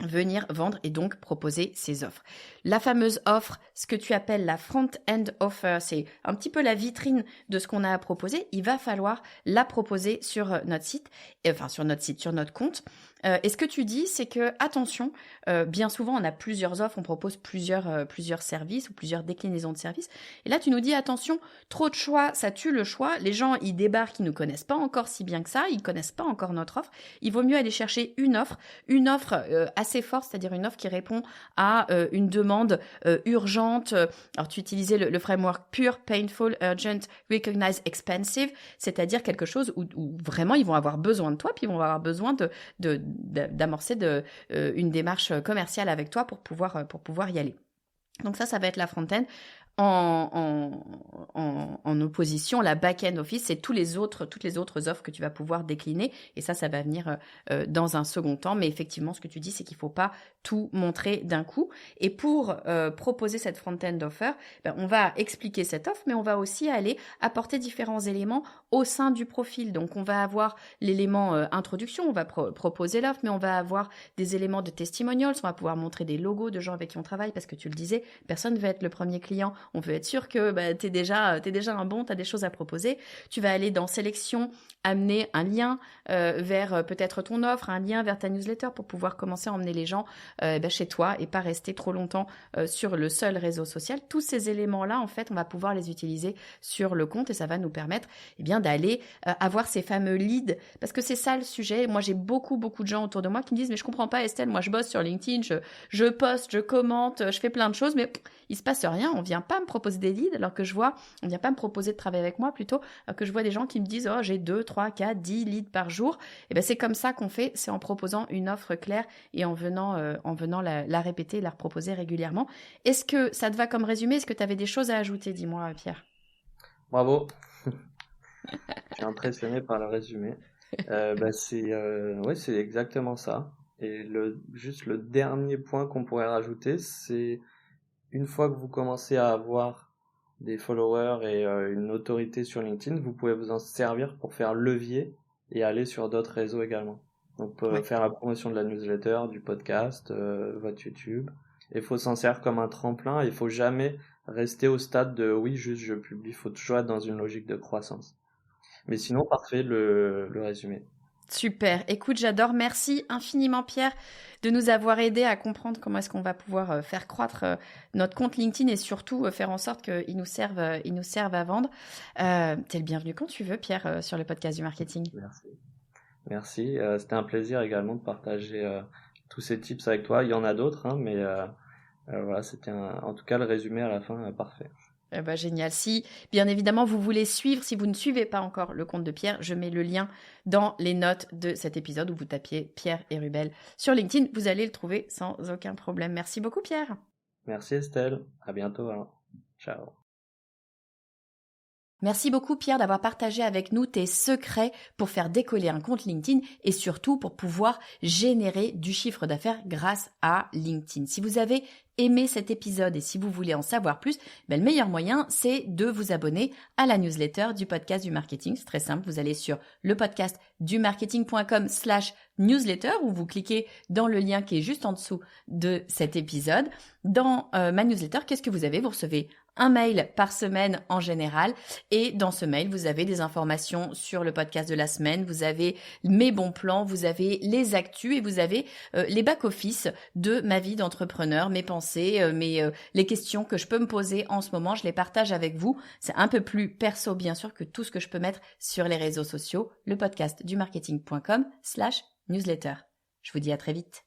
[SPEAKER 1] venir vendre et donc proposer ses offres. La fameuse offre, ce que tu appelles la front-end offer, c'est un petit peu la vitrine de ce qu'on a à proposer. Il va falloir la proposer sur notre site, sur notre compte. Et ce que tu dis, c'est que, attention, bien souvent, on a plusieurs offres, on propose plusieurs services ou plusieurs déclinaisons de services. Et là, tu nous dis, attention, trop de choix, ça tue le choix. Les gens, ils débarquent, ils ne nous connaissent pas encore si bien que ça, ils connaissent pas encore notre offre. Il vaut mieux aller chercher une offre assez forte, c'est-à-dire une offre qui répond à une demande urgente. Alors, tu utilisais le framework pure, painful, urgent, recognize, expensive, c'est-à-dire quelque chose où vraiment ils vont avoir besoin de toi, puis ils vont avoir besoin d'amorcer une démarche commerciale avec toi pour pouvoir y aller. Donc ça va être la front-end. En opposition, la back-end office, c'est toutes les autres offres que tu vas pouvoir décliner. Et ça va venir dans un second temps. Mais effectivement, ce que tu dis, c'est qu'il ne faut pas tout montrer d'un coup. Et pour proposer cette front-end offer, on va expliquer cette offre, mais on va aussi aller apporter différents éléments au sein du profil. Donc, on va avoir l'élément introduction, on va proposer l'offre, mais on va avoir des éléments de testimonials, on va pouvoir montrer des logos de gens avec qui on travaille, parce que tu le disais, personne ne veut être le premier client. On veut être sûr que t'es déjà un bon, t'as des choses à proposer. Tu vas aller dans sélection, amener un lien vers peut-être ton offre, un lien vers ta newsletter pour pouvoir commencer à emmener les gens chez toi et pas rester trop longtemps sur le seul réseau social. Tous ces éléments-là, en fait, on va pouvoir les utiliser sur le compte et ça va nous permettre d'aller avoir ces fameux leads, parce que c'est ça le sujet. Moi, j'ai beaucoup de gens autour de moi qui me disent « Mais je comprends pas, Estelle, moi je bosse sur LinkedIn, je poste, je commente, je fais plein de choses, mais il se passe rien, on vient pas me proposer des leads, on vient pas me proposer de travailler avec moi plutôt, alors que je vois des gens qui me disent « Oh, j'ai 2, 3, 4, 10 leads par jour. » Et c'est comme ça qu'on fait, c'est en proposant une offre claire et en venant la répéter, la reproposer régulièrement. Est-ce que ça te va comme résumé? Est-ce que tu avais des choses à ajouter? Dis-moi, Pierre.
[SPEAKER 2] Bravo. Je suis impressionné par le résumé. C'est exactement ça. Et juste le dernier point qu'on pourrait rajouter, c'est une fois que vous commencez à avoir des followers et une autorité sur LinkedIn, vous pouvez vous en servir pour faire levier et aller sur d'autres réseaux également. Donc faire la promotion de la newsletter, du podcast, votre YouTube. Il faut s'en servir comme un tremplin. Il faut jamais rester au stade de oui, juste je publie. Il faut toujours être dans une logique de croissance. Mais sinon, parfait le résumé.
[SPEAKER 1] Super. Écoute, j'adore. Merci infiniment, Pierre, de nous avoir aidé à comprendre comment est-ce qu'on va pouvoir faire croître notre compte LinkedIn et surtout faire en sorte qu'il nous serve à vendre. T'es le bienvenu quand tu veux, Pierre, sur le podcast du marketing.
[SPEAKER 2] Merci. C'était un plaisir également de partager tous ces tips avec toi. Il y en a d'autres, hein, mais voilà, c'était en tout cas le résumé à la fin parfait.
[SPEAKER 1] Génial. Si, bien évidemment, vous voulez suivre, si vous ne suivez pas encore le compte de Pierre, je mets le lien dans les notes de cet épisode où vous tapiez Pierre Hérubel sur LinkedIn. Vous allez le trouver sans aucun problème. Merci beaucoup, Pierre.
[SPEAKER 2] Merci, Estelle. À bientôt. Hein. Ciao.
[SPEAKER 1] Merci beaucoup Pierre d'avoir partagé avec nous tes secrets pour faire décoller un compte LinkedIn et surtout pour pouvoir générer du chiffre d'affaires grâce à LinkedIn. Si vous avez aimé cet épisode et si vous voulez en savoir plus, le meilleur moyen c'est de vous abonner à la newsletter du podcast du marketing. C'est très simple, vous allez sur lepodcastdumarketing.com/newsletter où vous cliquez dans le lien qui est juste en dessous de cet épisode. Dans ma newsletter, qu'est-ce que vous avez? Vous recevez un mail par semaine en général et dans ce mail, vous avez des informations sur le podcast de la semaine, vous avez mes bons plans, vous avez les actus et vous avez les back-office de ma vie d'entrepreneur, mes pensées, les questions que je peux me poser en ce moment, je les partage avec vous. C'est un peu plus perso bien sûr que tout ce que je peux mettre sur les réseaux sociaux, le podcast du marketing.com/newsletter. Je vous dis à très vite.